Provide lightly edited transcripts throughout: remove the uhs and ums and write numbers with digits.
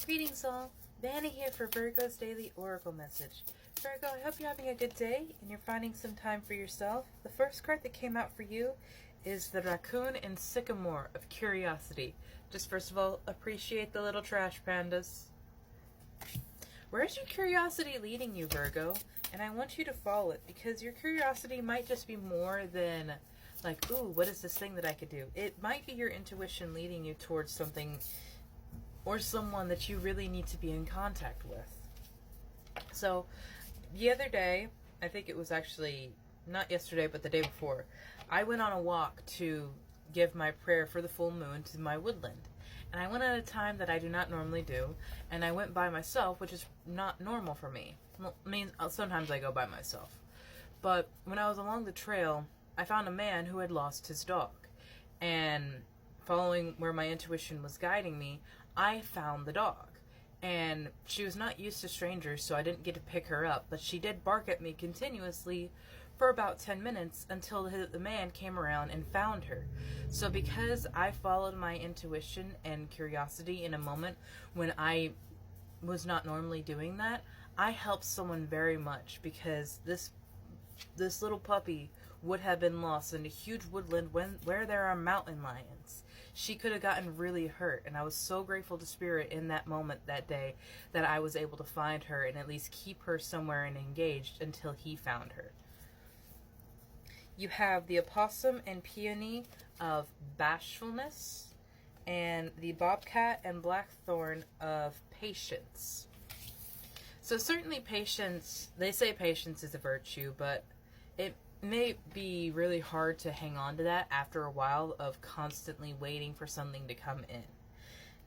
Greetings all, Vanna here for Virgo's Daily Oracle Message. Virgo, I hope you're having a good day and you're finding some time for yourself. The first card that came out for you is the Raccoon and Sycamore of Curiosity. Just first of all, appreciate the little trash pandas. Where's your curiosity leading you, Virgo? And I want you to follow it because your curiosity might just be more than like, ooh, what is this thing that I could do? It might be your intuition leading you towards something or someone that you really need to be in contact with. So, the other day, I think it was actually not yesterday, but the day before, I went on a walk to give my prayer for the full moon to my woodland. And I went at a time that I do not normally do, and I went by myself, which is not normal for me. Well, I mean, sometimes I go by myself. But when I was along the trail, I found a man who had lost his dog. And following where my intuition was guiding me, I found the dog. And she was not used to strangers, so I didn't get to pick her up, but she did bark at me continuously for about 10 minutes until the man came around and found her. So because I followed my intuition and curiosity in a moment when I was not normally doing that, I helped someone very much, because this little puppy would have been lost in a huge woodland where there are mountain lions. She could have gotten really hurt, and I was so grateful to Spirit in that moment that day that I was able to find her and at least keep her somewhere and engaged until he found her. You have the opossum and peony of bashfulness, and the bobcat and blackthorn of patience. So certainly patience, they say patience is a virtue, but it may be really hard to hang on to that after a while of constantly waiting for something to come in.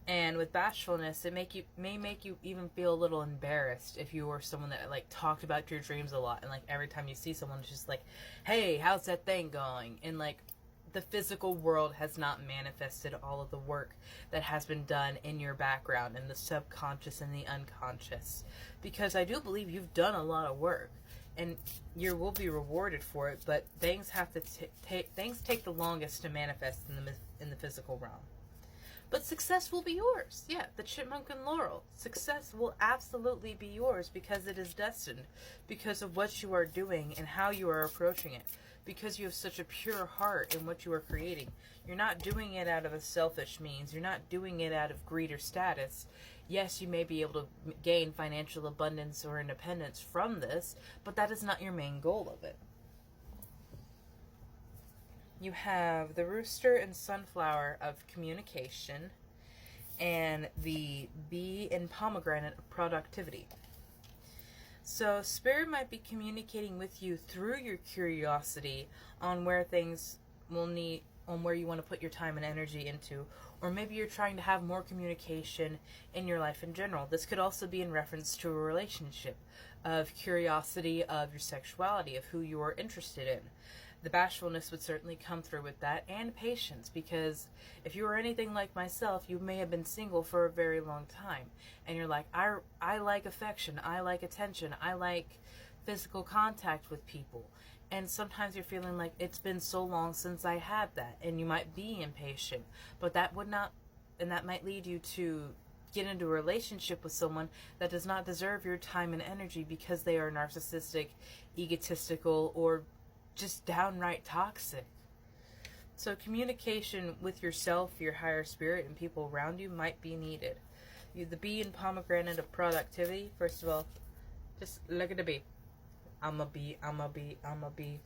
And with bashfulness, it may make you even feel a little embarrassed if you were someone that like talked about your dreams a lot, and like every time you see someone, it's just like, hey, how's that thing going? And like the physical world has not manifested all of the work that has been done in your background, in the subconscious and the unconscious. Because I do believe you've done a lot of work, and you will be rewarded for it, but things have to things take the longest to manifest in the physical realm. But success will be yours. Yeah, the chipmunk and laurel. Success will absolutely be yours because it is destined, because of what you are doing and how you are approaching it, because you have such a pure heart in what you are creating. You're not doing it out of a selfish means. You're not doing it out of greed or status. Yes, you may be able to gain financial abundance or independence from this, but that is not your main goal of it. You have the rooster and sunflower of communication, and the bee and pomegranate of productivity. So Spirit might be communicating with you through your curiosity on where things will need, on where you want to put your time and energy into, or maybe you're trying to have more communication in your life in general. This could also be in reference to a relationship, of curiosity of your sexuality, of who you are interested in. The bashfulness would certainly come through with that, and patience, because if you were anything like myself, you may have been single for a very long time, and you're like, I like affection, I like attention, I like physical contact with people. And sometimes you're feeling like it's been so long since I had that, and you might be impatient, but that might lead you to get into a relationship with someone that does not deserve your time and energy because they are narcissistic, egotistical, or just downright toxic. So communication with yourself, your higher spirit, and people around you might be needed. The bee and pomegranate of productivity. First of all, just look at the bee. I'm a bee, I'm a bee, I'm a bee.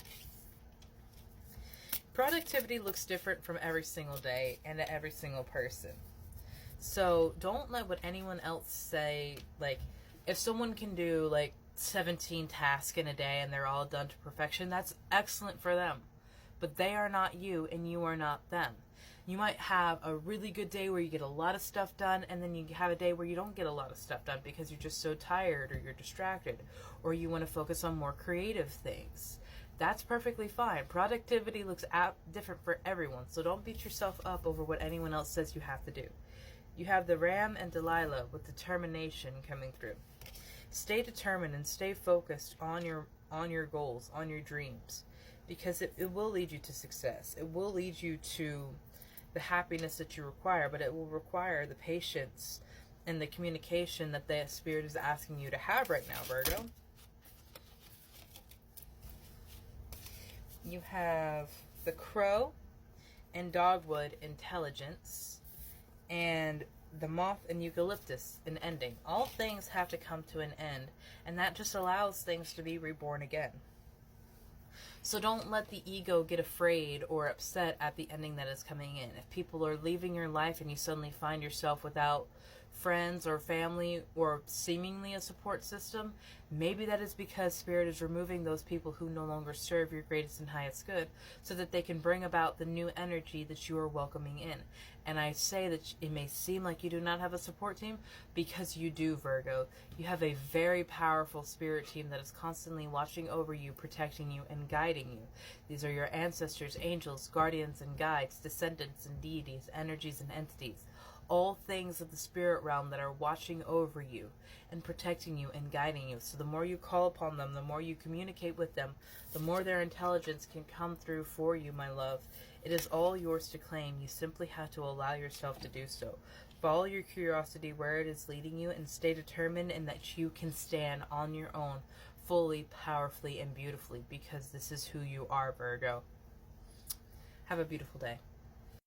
Productivity looks different from every single day and to every single person. So don't let what anyone else say, like, if someone can do like 17 tasks in a day and they're all done to perfection, that's excellent for them. But they are not you, and you are not them. You might have a really good day where you get a lot of stuff done, and then you have a day where you don't get a lot of stuff done because you're just so tired, or you're distracted, or you want to focus on more creative things. That's perfectly fine. Productivity looks different for everyone, so don't beat yourself up over what anyone else says you have to do. You have the Ram and Delilah with determination coming through. Stay determined and stay focused on your goals, on your dreams, because it will lead you to success. It will lead you to the happiness that you require, but it will require the patience and the communication that the Spirit is asking you to have right now, Virgo. You have the Crow and Dogwood, intelligence, and the Moth and Eucalyptus, an ending. All things have to come to an end, and that just allows things to be reborn again. So don't let the ego get afraid or upset at the ending that is coming in. If people are leaving your life and you suddenly find yourself without friends or family or seemingly a support system, maybe that is because Spirit is removing those people who no longer serve your greatest and highest good, so that they can bring about the new energy that you are welcoming in. And I say that it may seem like you do not have a support team, because you do, Virgo. You have a very powerful spirit team that is constantly watching over you, protecting you, and guiding you. These are your ancestors, angels, guardians, and guides, descendants, and deities, energies, and entities. All things of the spirit realm that are watching over you and protecting you and guiding you. So the more you call upon them, the more you communicate with them, the more their intelligence can come through for you, my love. It is all yours to claim. You simply have to allow yourself to do so. Follow your curiosity where it is leading you, and stay determined in that you can stand on your own, fully, powerfully, and beautifully, because this is who you are, Virgo. Have a beautiful day.